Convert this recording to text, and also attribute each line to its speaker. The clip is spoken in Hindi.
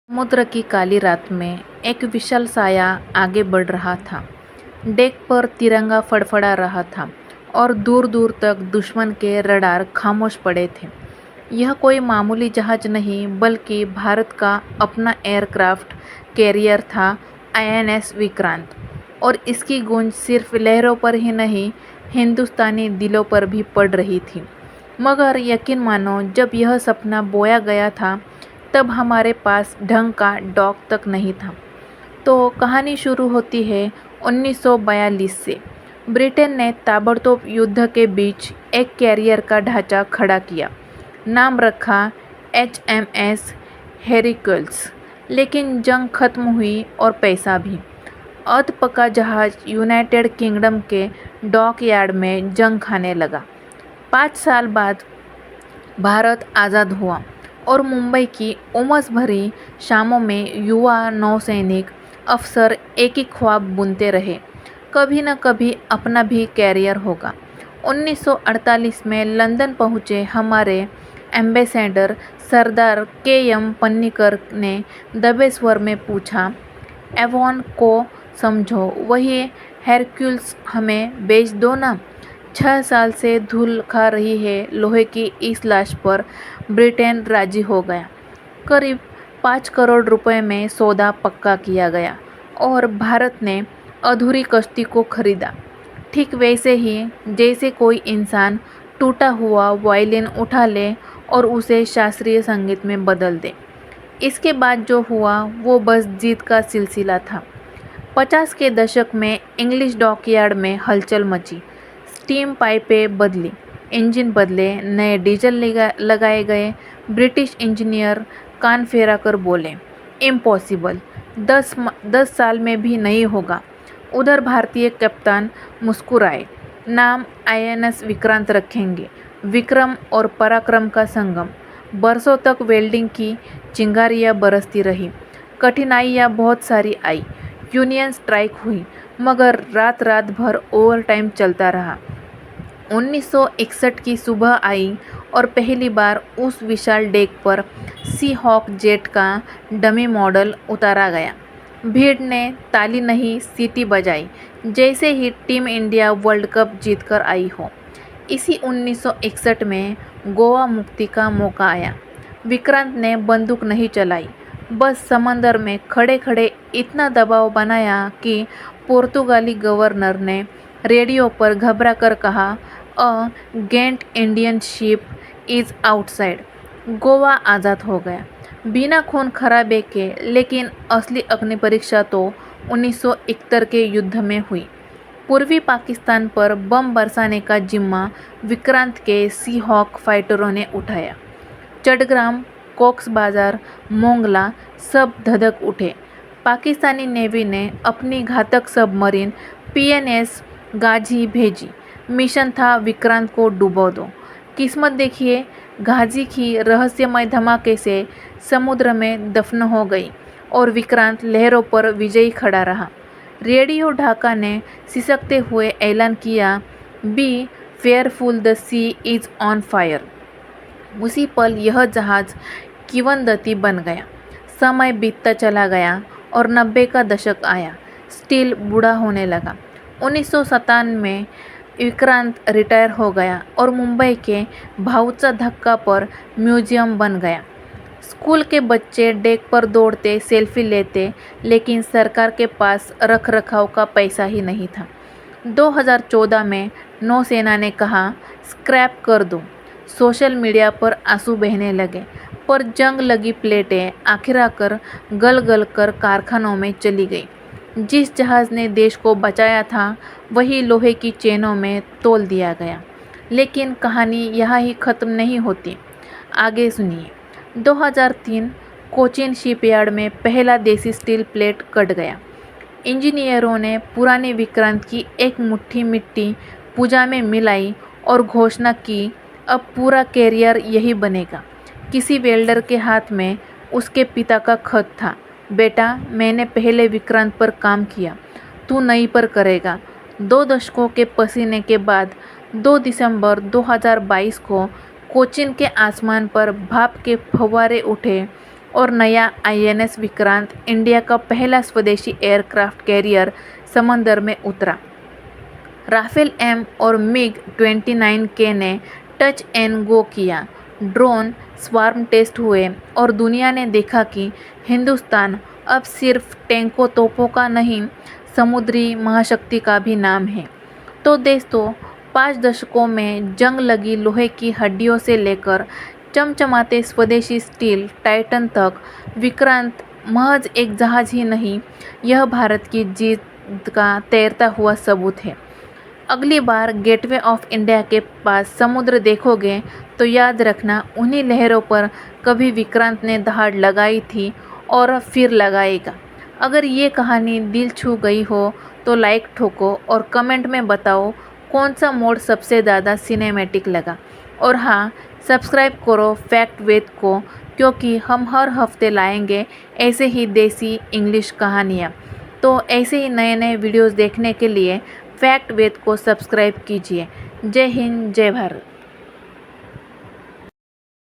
Speaker 1: समुद्र की काली रात में एक विशाल साया आगे बढ़ रहा था। डेक पर तिरंगा फड़फड़ा रहा था और दूर दूर तक दुश्मन के रडार खामोश पड़े थे। यह कोई मामूली जहाज नहीं बल्कि भारत का अपना एयरक्राफ्ट कैरियर था, आईएनएस विक्रांत। और इसकी गूंज सिर्फ लहरों पर ही नहीं, हिंदुस्तानी दिलों पर भी पड़ रही थी। मगर यकीन मानो, जब यह सपना बोया गया था तब हमारे पास ढंग का डॉक तक नहीं था। तो कहानी शुरू होती है 1942 से। ब्रिटेन ने ताबड़तोड़ युद्ध के बीच एक कैरियर का ढांचा खड़ा किया। नाम रखा HMS हेरिकल्स। लेकिन जंग खत्म हुई और पैसा भी। अधपका जहाज यूनाइटेड किंगडम के डॉक यार्ड में जंग खाने लगा। 5 साल बाद भारत आज़ाद हुआ और मुंबई की उमस भरी शामों में युवा नौसैनिक अफसर एक ही ख्वाब बुनते रहे, कभी न कभी अपना भी कैरियर होगा। 1948 में लंदन पहुँचे हमारे एम्बेसडर सरदार KM पन्नीकर ने दबे स्वर में पूछा, एवॉन को समझो, वही हेरक्यूल्स हमें बेच दो ना। 6 साल से धूल खा रही है लोहे की इस लाश पर ब्रिटेन राजी हो गया। करीब 5 करोड़ रुपए में सौदा पक्का किया गया और भारत ने अधूरी कश्ती को खरीदा। ठीक वैसे ही जैसे कोई इंसान टूटा हुआ वायलिन उठा ले और उसे शास्त्रीय संगीत में बदल दे। इसके बाद जो हुआ वो बस जीत का सिलसिला था। 50 के दशक में इंग्लिश डॉकयार्ड में हलचल मची। स्टीम पाइपें बदली, इंजन बदले, नए डीजल लगाए गए। ब्रिटिश इंजीनियर कान फेरा कर बोले, इम्पॉसिबल, 10 साल में भी नहीं होगा। उधर भारतीय कप्तान मुस्कुराए, नाम INS विक्रांत रखेंगे। विक्रम और पराक्रम का संगम। बरसों तक वेल्डिंग की चिंगारियां बरसती रही। कठिनाइयां बहुत सारी आई। यूनियन स्ट्राइक हुई, मगर रात रात भर ओवरटाइम चलता रहा। 1961 की सुबह आई और पहली बार उस विशाल डेक पर सी हॉक जेट का डमी मॉडल उतारा गया। भीड़ ने ताली नहीं सीटी बजाई, जैसे ही टीम इंडिया वर्ल्ड कप जीतकर आई हो। इसी 1961 में गोवा मुक्ति का मौका आया। विक्रांत ने बंदूक नहीं चलाई, बस समंदर में खड़े खड़े इतना दबाव बनाया कि पुर्तगाली गवर्नर ने रेडियो पर घबरा कर कहा, a giant Indian ship is outside. Goa आज़ाद हो गया, बिना खून खराबे के। लेकिन असली अग्नि परीक्षा तो 1971 के युद्ध में हुई। पूर्वी पाकिस्तान पर बम बरसाने का जिम्मा विक्रांत के सी हॉक फाइटरों ने उठाया। चट्टग्राम, कॉक्स बाजार, मोंगला सब धधक उठे। पाकिस्तानी नेवी ने अपनी घातक सबमरीन PNS गाजी भेजी। मिशन था विक्रांत को डुबो दो। किस्मत देखिए, गाजी की रहस्यमय धमाके से समुद्र में दफन हो गई और विक्रांत लहरों पर विजयी खड़ा रहा। रेडियो ढाका ने सिसकते हुए ऐलान किया, be fearful, the sea is on fire. उसी पल यह जहाज़ किंवदंती बन गया। समय बीतता चला गया और 90 का दशक आया। स्टील बूढ़ा होने लगा। 1957 में विक्रांत रिटायर हो गया और मुंबई के भाऊचा धक्का पर म्यूजियम बन गया। स्कूल के बच्चे डेक पर दौड़ते, सेल्फी लेते, लेकिन सरकार के पास रख रखाव का पैसा ही नहीं था। 2014 में नौसेना ने कहा, स्क्रैप कर दो। सोशल मीडिया पर आंसू बहने लगे, पर जंग लगी प्लेटें आखिरकार गल गल कर कारखानों में चली गई। जिस जहाज़ ने देश को बचाया था, वही लोहे की चेनों में तोल दिया गया। लेकिन कहानी यहाँ ही ख़त्म नहीं होती, आगे सुनिए। 2003 कोचीन शिपयार्ड में पहला देसी स्टील प्लेट कट गया। इंजीनियरों ने पुराने विक्रांत की एक मुट्ठी मिट्टी पूजा में मिलाई और घोषणा की, अब पूरा कैरियर यही बनेगा। किसी वेल्डर के हाथ में उसके पिता का खत था, बेटा, मैंने पहले विक्रांत पर काम किया, तू नई पर करेगा। 2 दशकों के पसीने के बाद 2 दिसंबर 2022 को कोचीन के आसमान पर भाप के फव्वारे उठे और नया INS विक्रांत, इंडिया का पहला स्वदेशी एयरक्राफ्ट कैरियर, समंदर में उतरा। राफेल M और MiG-29K ने टच एंड गो किया। ड्रोन स्वार्म टेस्ट हुए और दुनिया ने देखा कि हिंदुस्तान अब सिर्फ टैंकों तोपों का नहीं, समुद्री महाशक्ति का भी नाम है। तो दोस्तों, 5 दशकों में जंग लगी लोहे की हड्डियों से लेकर चमचमाते स्वदेशी स्टील टाइटन तक, विक्रांत महज एक जहाज ही नहीं, यह भारत की जीत का तैरता हुआ सबूत है। अगली बार गेटवे ऑफ इंडिया के पास समुद्र देखोगे तो याद रखना, उन्हीं लहरों पर कभी विक्रांत ने दहाड़ लगाई थी और फिर लगाएगा। अगर ये कहानी दिल छू गई हो तो लाइक ठोको और कमेंट में बताओ कौन सा मोड सबसे ज़्यादा सिनेमैटिक लगा। और हाँ, सब्सक्राइब करो फैक्ट वेद को, क्योंकि हम हर हफ्ते लाएंगे ऐसे ही देसी इंग्लिश कहानियाँ। तो ऐसे ही नए नए वीडियोस देखने के लिए फैक्ट वेद को सब्सक्राइब कीजिए। जय हिंद, जय भारत।